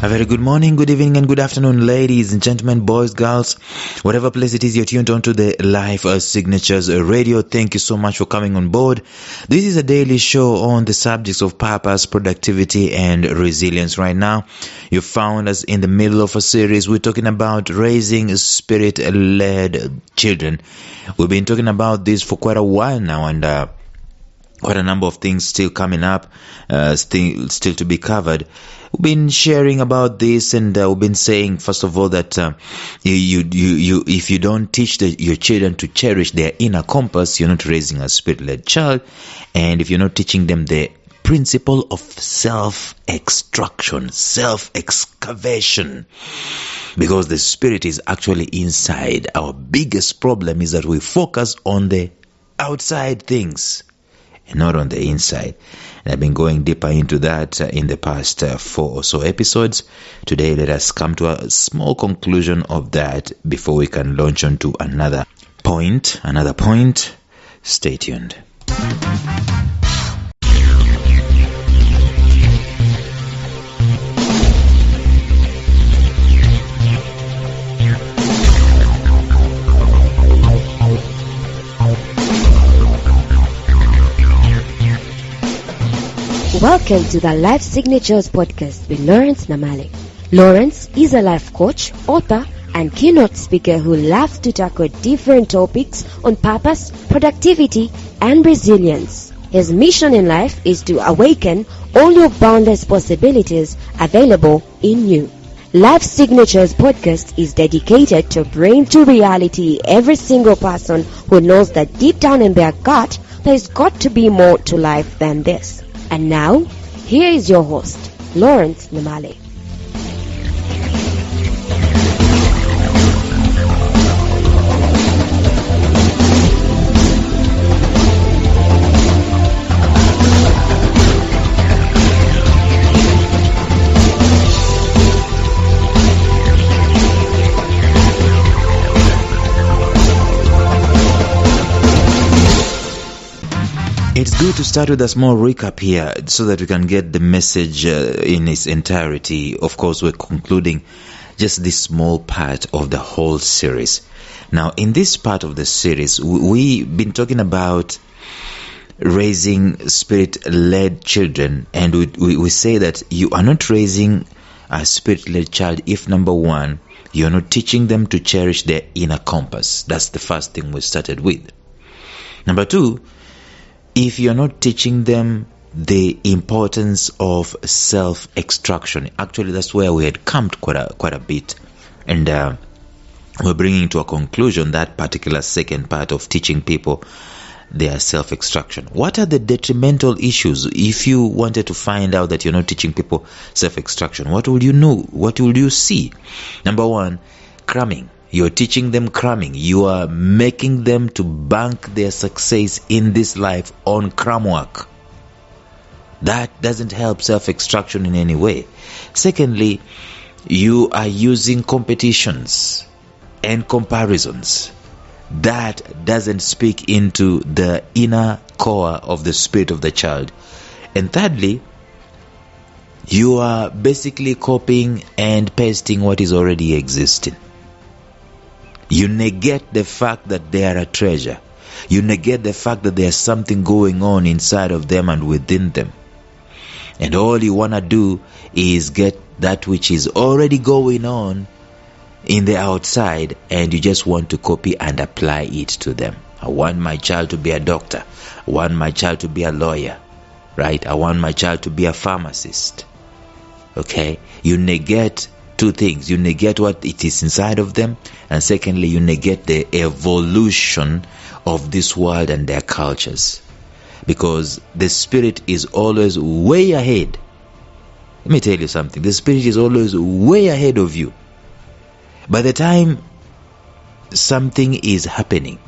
A very good morning, good evening, and good afternoon, ladies and gentlemen, boys, girls, whatever place it is you're tuned on to the Life Signatures Radio. Thank you so much for coming on board. This is a daily show on the subjects of purpose, productivity, and resilience. Right now, you found us in the middle of a series. We're talking about raising spirit-led children. We've been talking about this for quite a while now, and quite a number of things still coming up, still to be covered. We've been sharing about this, and we've been saying, first of all, that if you don't teach your children to cherish their inner compass, you're not raising a spirit-led child. And if you're not teaching them the principle of self-extraction, self-excavation, because the spirit is actually inside. Our biggest problem is that we focus on the outside things and not on the inside. And I've been going deeper into that in the past 4 or so episodes. Today, let us come to a small conclusion of that before we can launch on to another point. Stay tuned. Welcome to the Life Signatures podcast with Lawrence Namale. Lawrence is a life coach, author, and keynote speaker who loves to tackle different topics on purpose, productivity, and resilience. His mission in life is to awaken all your boundless possibilities available in you. Life Signatures podcast is dedicated to bring to reality every single person who knows that deep down in their gut, there's got to be more to life than this. And now, here is your host, Lawrence Namale. It's good to start with a small recap here so that we can get the message in its entirety. Of course, we're concluding just this small part of the whole series. Now, in this part of the series, we've been talking about raising spirit-led children, and we say that you are not raising a spirit-led child if, number one, you're not teaching them to cherish their inner compass. That's the first thing we started with. Number two, if you're not teaching them the importance of self-extraction, actually that's where we had come quite a bit, and we're bringing to a conclusion that particular second part of teaching people their self-extraction. What are the detrimental issues? If you wanted to find out that you're not teaching people self-extraction, what would you know? What would you see? Number one, cramming. You're teaching them cramming. You are making them to bank their success in this life on cram work. That doesn't help self-extraction in any way. Secondly, you are using competitions and comparisons. That doesn't speak into the inner core of the spirit of the child. And thirdly, you are basically copying and pasting what is already existing. You negate the fact that they are a treasure. You negate the fact that there's something going on inside of them and within them. And all you want to do is get that which is already going on in the outside, and you just want to copy and apply it to them. I want my child to be a doctor. I want my child to be a lawyer. Right? I want my child to be a pharmacist. Okay? You negate two things. You negate what it is inside of them, and secondly, you negate the evolution of this world and their cultures, because the spirit is always way ahead. Let me tell you something. The spirit is always way ahead of you. By the time something is happening,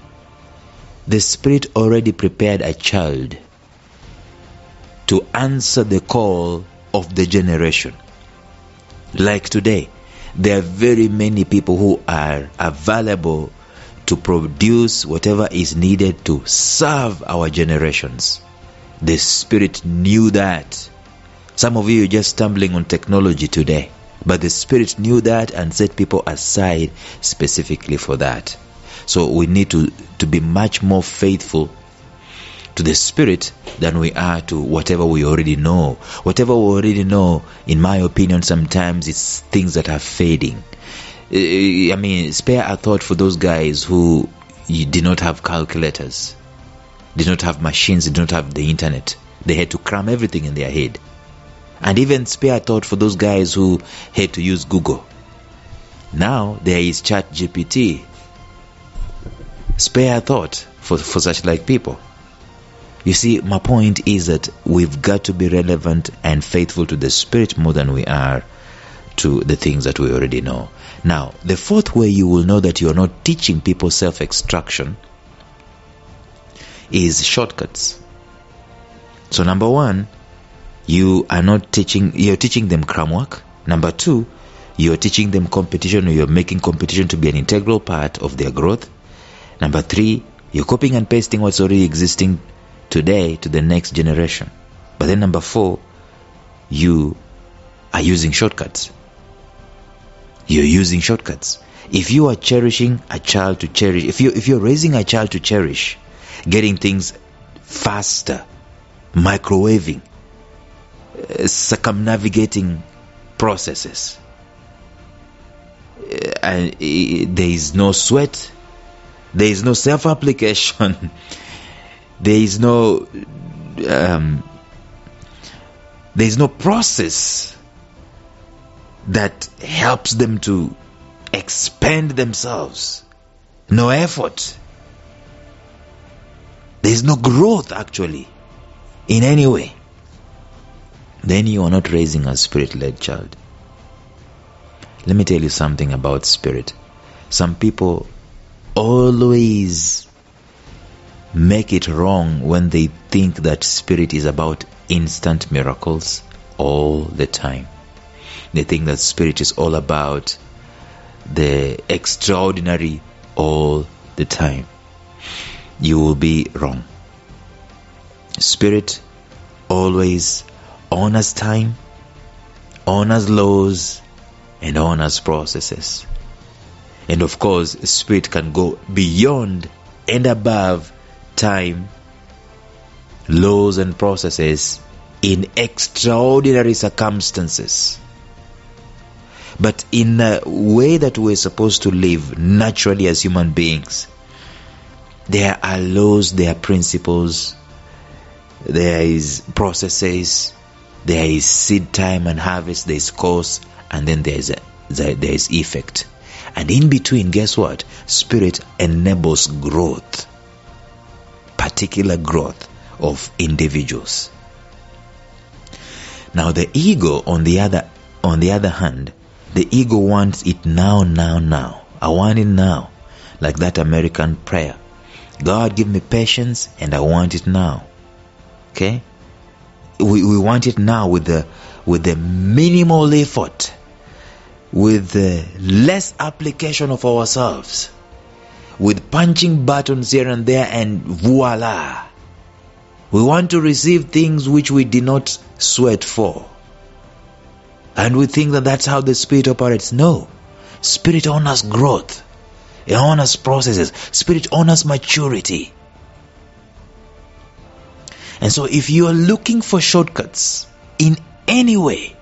the spirit already prepared a child to answer the call of the generation. Like today, there are very many people who are available to produce whatever is needed to serve our generations. The Spirit knew that. Some of you are just stumbling on technology today. But the Spirit knew that and set people aside specifically for that. So we need to be much more faithful to the Spirit than we are to whatever we already know. Whatever we already know, in my opinion, sometimes it's things that are fading. I mean, spare a thought for those guys who did not have calculators, did not have machines, did not have the internet. They had to cram everything in their head. And even spare a thought for those guys who had to use Google. Now there is ChatGPT. Spare a thought for such like people. You see, my point is that we've got to be relevant and faithful to the Spirit more than we are to the things that we already know. Now, the fourth way you will know that you're not teaching people self-extraction is shortcuts. So number one, you're teaching them cram work. Number two, you're teaching them competition, or you're making competition to be an integral part of their growth. Number three, you're copying and pasting what's already existing today to the next generation. But then number four, you are using shortcuts. You're using shortcuts. If you are cherishing a child to cherish, if you're raising a child to cherish, getting things faster, microwaving, circumnavigating processes, and there is no sweat, there is no self-application, there is no process that helps them to expand themselves. No effort. There is no growth actually in any way. Then you are not raising a Spirit-led child. Let me tell you something about Spirit. Some people always make it wrong when they think that Spirit is about instant miracles all the time. They think that Spirit is all about the extraordinary all the time. You will be wrong. Spirit always honors time, honors laws, and honors processes. And of course, Spirit can go beyond and above time, laws, and processes in extraordinary circumstances. But in a way that we're supposed to live naturally as human beings, there are laws, there are principles, there is processes, there is seed time and harvest, there is cause, and then there is effect. And in between, guess what? Spirit enables growth, particular growth of individuals. Now the ego, on the other hand, the ego wants it now. I want it now. Like that American prayer. God, give me patience and I want it now. Okay? We want it now with the minimal effort, with the less application of ourselves, with punching buttons here and there, and voila. We want to receive things which we did not sweat for. And we think that that's how the Spirit operates. No. Spirit honors growth. It honors processes. Spirit honors maturity. And so if you are looking for shortcuts in any way,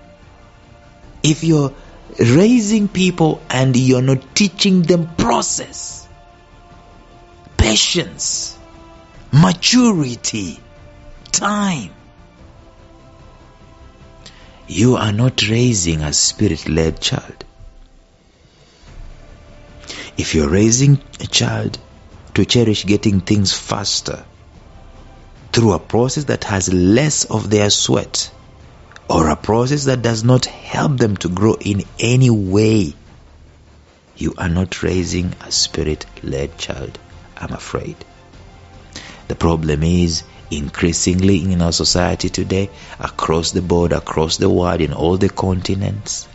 if you're raising people and you're not teaching them process, patience, maturity, time, you are not raising a Spirit-led child. If you're raising a child to cherish getting things faster through a process that has less of their sweat, or a process that does not help them to grow in any way, you are not raising a Spirit-led child, I'm afraid. The problem is, increasingly in our society today, across the board, across the world, in all the continents,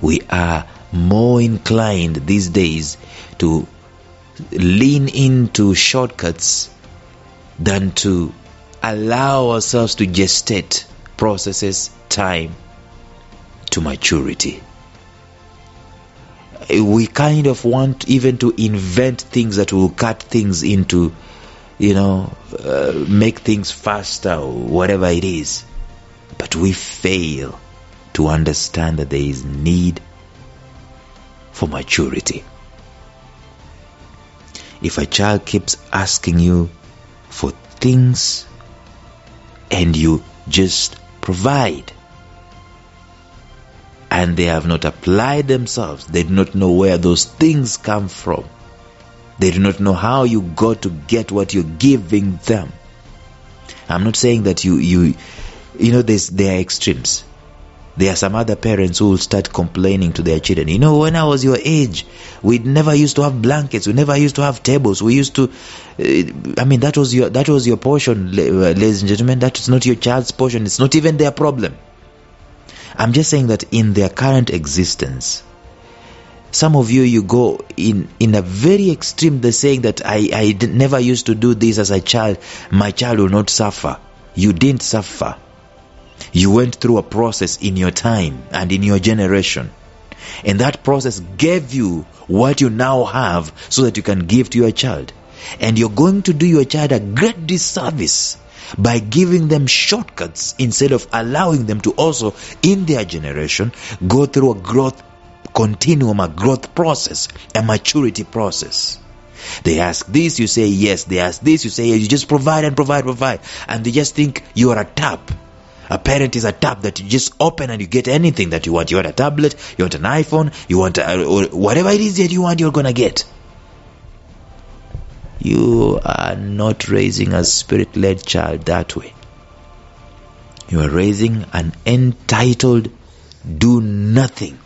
we are more inclined these days to lean into shortcuts than to allow ourselves to gestate processes, time to maturity. We kind of want even to invent things that will cut things into, make things faster or whatever it is. But we fail to understand that there is need for maturity. If a child keeps asking you for things and you just provide, and they have not applied themselves, they do not know where those things come from, they do not know how you got to get what you're giving them. I'm not saying that there are extremes. There are some other parents who will start complaining to their children. When I was your age, we never used to have blankets. We never used to have tables. We used to, that was your portion, ladies and gentlemen. That is not your child's portion. It's not even their problem. I'm just saying that in their current existence, some of you go in a very extreme. They're saying that I never used to do this as a child. My child will not suffer. You didn't suffer. You went through a process in your time and in your generation. And that process gave you what you now have so that you can give to your child. And you're going to do your child a great disservice by giving them shortcuts instead of allowing them to also, in their generation, go through a growth continuum, a growth process, a maturity process. They ask this, you say yes. They ask this, you say yes. You just provide and provide. And they just think you are a tap. A parent is a tap that you just open and you get anything that you want. You want a tablet, you want an iPhone, you want or whatever it is that you want, you're going to get. You are not raising a spirit-led child that way. You are raising an entitled, do-nothing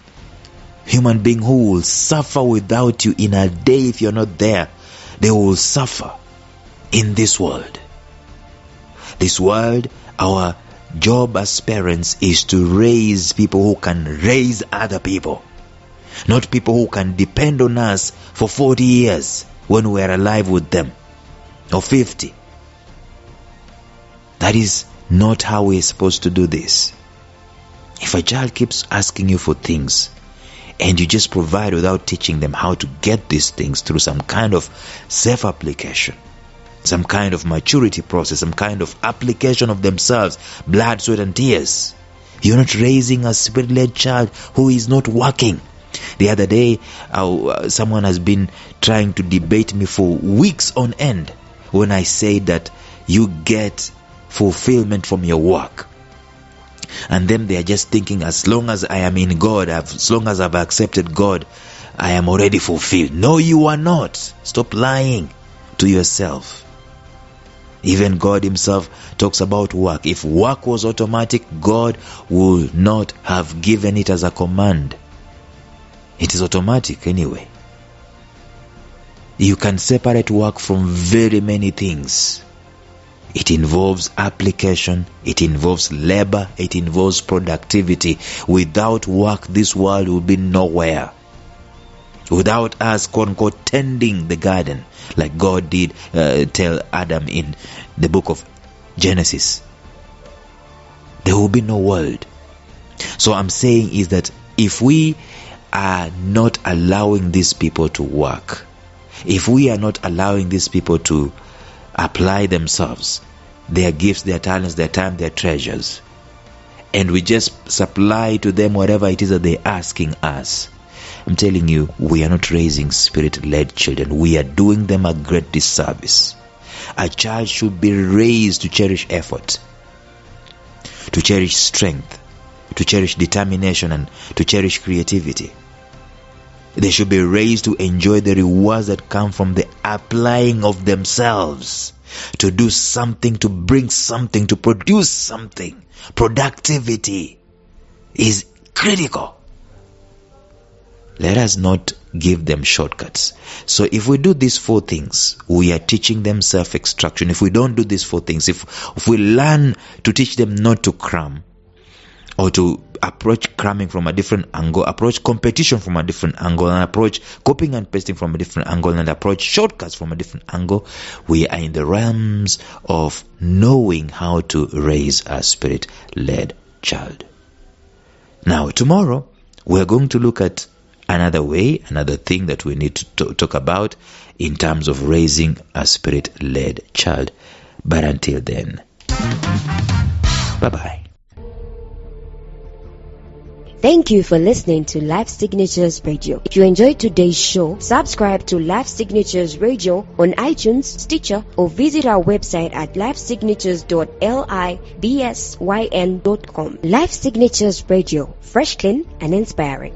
human being who will suffer without you in a day. If you're not there, they will suffer in this world. This world, our job as parents is to raise people who can raise other people, not people who can depend on us for 40 years when we are alive with them, or 50. That is not how we're supposed to do this. If a child keeps asking you for things and you just provide without teaching them how to get these things through some kind of self-application, some kind of maturity process, some kind of application of themselves, blood, sweat and tears, you're not raising a spirit-led child who is not working. The other day, someone has been trying to debate me for weeks on end when I say that you get fulfillment from your work. And then they are just thinking, as long as I am in God, as long as I've accepted God, I am already fulfilled. No, you are not. Stop lying to yourself. Even God himself talks about work. If work was automatic, God would not have given it as a command. It is automatic anyway. You can separate work from very many things. It involves application, it involves labor, it involves productivity. Without work, this world will be nowhere. Without us, quote unquote, tending the garden, like God did tell Adam in the book of Genesis, there will be no world. So I'm saying is that if we are not allowing these people to work, if we are not allowing these people to apply themselves, their gifts, their talents, their time, their treasures, and we just supply to them whatever it is that they're asking us, I'm telling you, we are not raising spirit-led children. We are doing them a great disservice. A child should be raised to cherish effort, to cherish strength, to cherish determination, and to cherish creativity. They should be raised to enjoy the rewards that come from the applying of themselves, to do something, to bring something, to produce something. Productivity is critical. Let us not give them shortcuts. So if we do these 4 things, we are teaching them self-extraction. If we don't do these 4 things, if we learn to teach them not to cram, or to approach cramming from a different angle, approach competition from a different angle, and approach copying and pasting from a different angle, and approach shortcuts from a different angle, we are in the realms of knowing how to raise a spirit-led child. Now, tomorrow, we are going to look at another way, another thing that we need to talk about in terms of raising a spirit-led child. But until then, bye-bye. Thank you for listening to Life Signatures Radio. If you enjoyed today's show, subscribe to Life Signatures Radio on iTunes, Stitcher, or visit our website at lifesignatures.libsyn.com. Life Signatures Radio, fresh, clean, and inspiring.